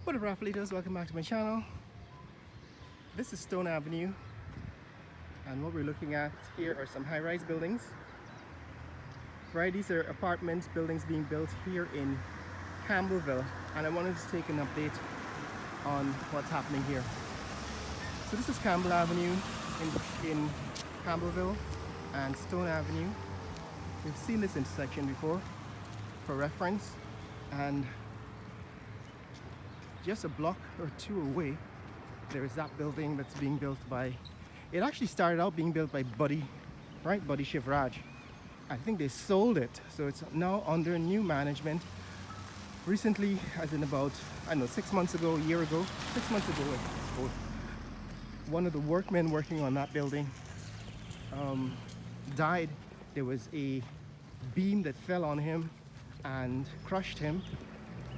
What up, Raffleators? Welcome back to my channel. This is Stone Avenue, and what we're looking at here are some high-rise buildings. Right, these are apartment buildings being built here in Campbell Ville, and I wanted to take an update on what's happening here. So this is Campbell Avenue in Campbell Ville and Stone Avenue. We've seen this intersection before for reference, and just a block or two away there is that building that's being built by, it actually started out being built by Buddy Shivraj. I think they sold it, so it's now under new management. Recently, as in about, I don't know, 6 months ago, a year ago, 6 months ago, I suppose, one of the workmen working on that building died. There was a beam that fell on him and crushed him,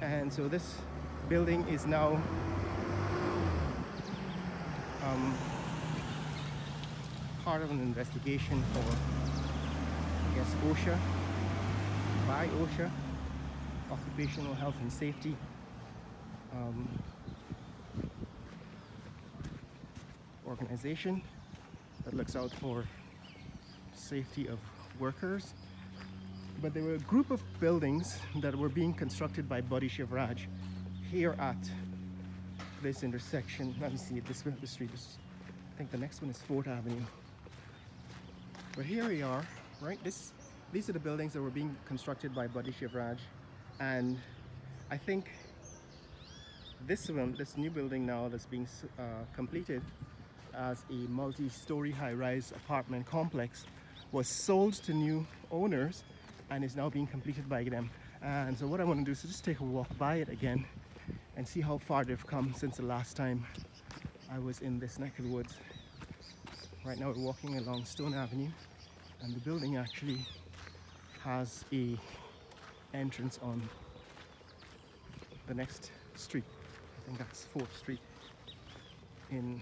and so this building is now part of an investigation for, I guess, OSHA, by OSHA, Occupational Health and Safety, organization that looks out for safety of workers. But there were a group of buildings that were being constructed by Buddy Shivraj here at this intersection. Let me see it, the street is, I think the next one is 4th Avenue. But here we are, right? These are the buildings that were being constructed by Buddy Shivraj, and I think this one, this new building now that's being completed as a multi-story high-rise apartment complex was sold to new owners and is now being completed by them. And so what I want to do is just take a walk by it again and see how far they've come since the last time I was in this neck of the woods. Right now we're walking along Stone Avenue, and the building actually has a entrance on the next street. I think that's 4th Street in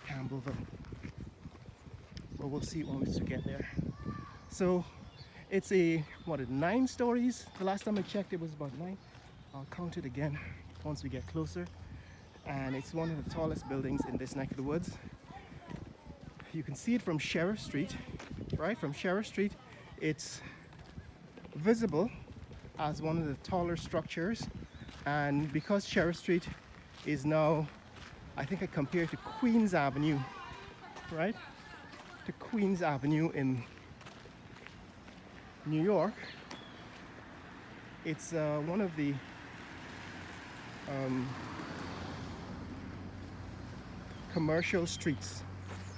Campbellville. But we'll see once we get there. So it's a, what, 9 stories? The last time I checked it was about 9. I'll count it again once we get closer. And it's one of the tallest buildings in this neck of the woods. You can see it from Sheriff Street, right? From Sheriff Street, it's visible as one of the taller structures. And because Sheriff Street is now, I think I compare it to Queens Avenue, right? To Queens Avenue in New York. It's one of the commercial streets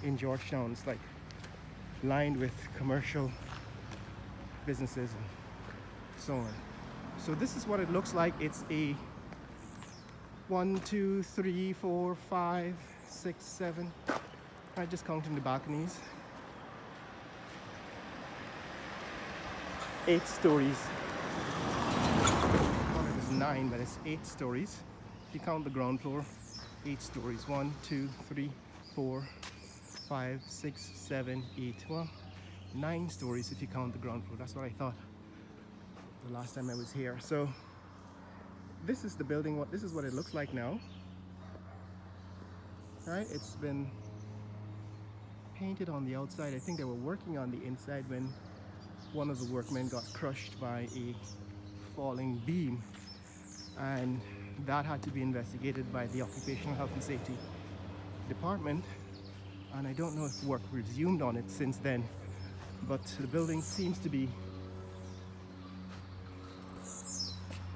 in Georgetown. It's like lined with commercial businesses and so on. So this is what it looks like. It's a 1, 2, 3, 4, 5, 6, 7. I'm just counting the balconies. 8 stories. I thought it was 9, but it's 8 stories. If you count the ground floor, 8 stories. 1, 2, 3, 4, 5, 6, 7, 8. Well, 9 stories if you count the ground floor. That's what I thought the last time I was here. So this is the building. This is what it looks like now. Right? It's been painted on the outside. I think they were working on the inside when one of the workmen got crushed by a falling beam, and that had to be investigated by the Occupational Health and Safety Department, and I don't know if work resumed on it since then, but the building seems to be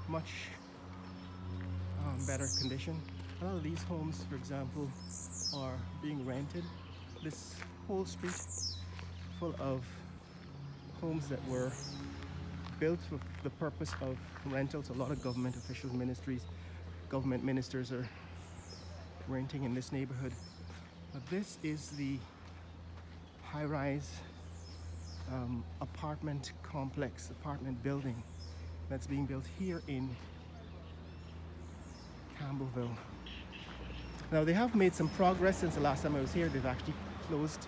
much better condition. A lot of these homes, for example, are being rented. This whole street full of homes that were built for the purpose of rentals. A lot of government officials, ministries, government ministers are renting in this neighborhood. But this is the high-rise apartment complex, apartment building that's being built here in Campbellville. Now they have made some progress since the last time I was here. They've actually closed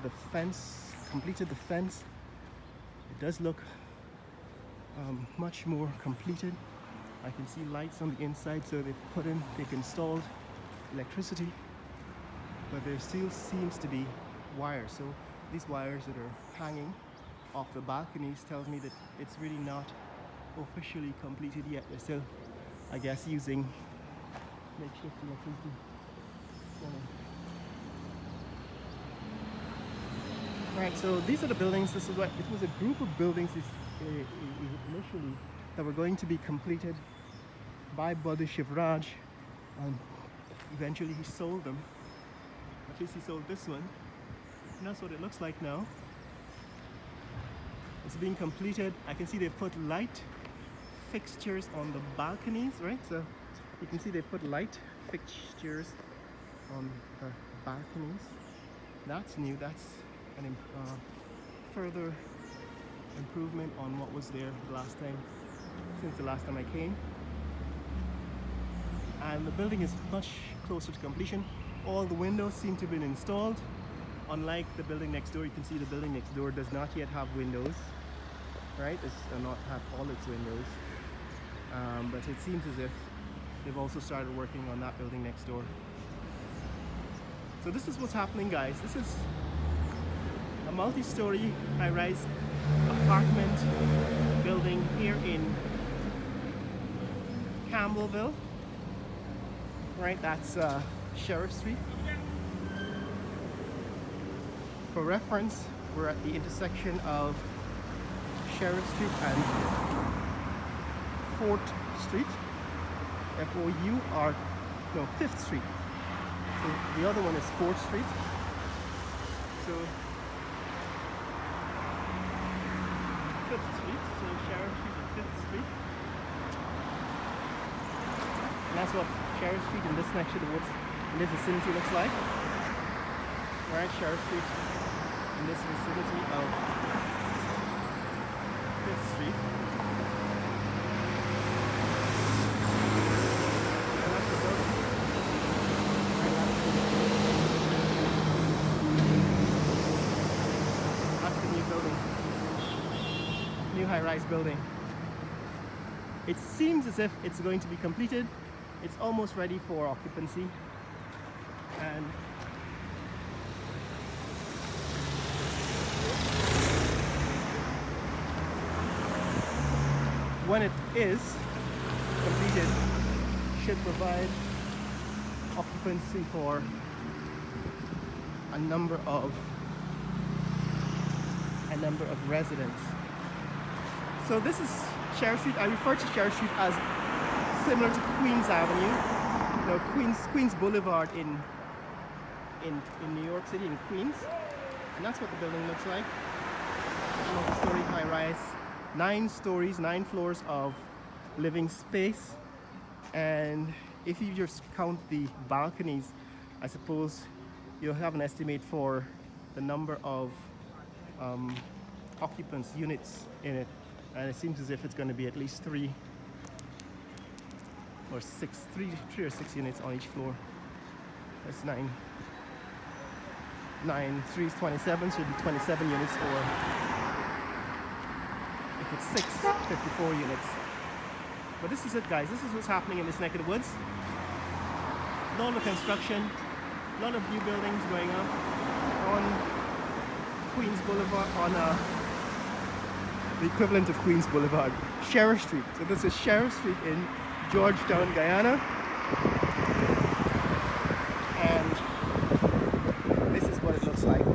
the fence, completed the fence. It does look much more completed. I can see lights on the inside, so they've installed electricity, but there still seems to be wires. So these wires that are hanging off the balconies tells me that it's really not officially completed yet. They're still, I guess, using makeshift electricity. Right, so these are the buildings. This is what it was, a group of buildings initially that were going to be completed by Bodhi Shivraj, and eventually he sold them. At least he sold this one, and that's what it looks like now. It's being completed. I can see they've put light fixtures on the balconies, right? So you can see they've put light fixtures on the balconies. That's new. That's an further improvement on what was there since the last time I came. And the building is much closer to completion. All the windows seem to have been installed. Unlike the building next door, you can see the building next door does not yet have windows, right? It does not have all its windows. But it seems as if they've also started working on that building next door. So this is what's happening, guys. This is a multi-story high-rise apartment building here in Campbell Ville. Right, that's Sheriff Street. For reference, we're at the intersection of Sheriff Street and 4th Street. Fifth Street. So the other one is 4th Street. So 5th Street, so Sheriff Street and 5th Street. And that's what Sheriff Street in this next to the woods in this vicinity looks like. Right, Sheriff Street in this vicinity of 5th Street. And that's the building. That's the new building. New high-rise building. It seems as if it's going to be completed. It's almost ready for occupancy, and when it is completed, should provide occupancy for a number of residents. So this is Sheriff Street. I refer to Sheriff Street as similar to Queens Avenue, Queens Boulevard in New York City, in Queens. And that's what the building looks like. Multi-story high-rise, 9 stories, 9 floors of living space. And if you just count the balconies, I suppose you'll have an estimate for the number of occupants, units in it. And it seems as if it's going to be at least 3 or 6 units on each floor. That's 9. 3 is 27, should be 27 units, or if it's 6, 54 units. But this is it, guys. This is what's happening in this neck of the woods. A lot of construction, a lot of new buildings going up on Queens Boulevard, on the equivalent of Queens Boulevard, Sheriff Street. So this is Sheriff Street in Georgetown, Guyana. And this is what it looks like on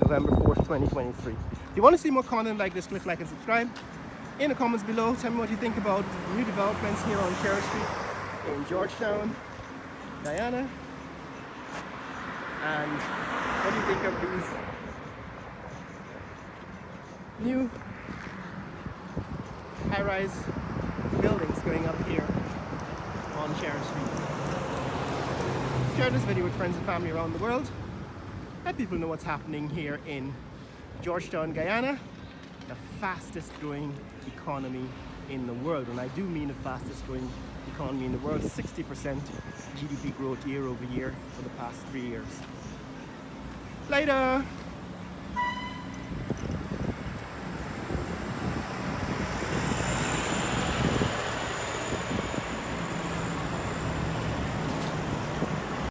November 4th, 2023. If you want to see more content like this, click like and subscribe. In the comments below, tell me what you think about new developments here on Sheriff Street in Georgetown, Guyana. And what do you think of these new high-rise buildings going up here on Sheriff Street? Share this video with friends and family around the world. Let people know what's happening here in Georgetown, Guyana, the fastest growing economy in the world. And I do mean the fastest growing economy in the world. 60% GDP growth year over year for the past 3 years. Later!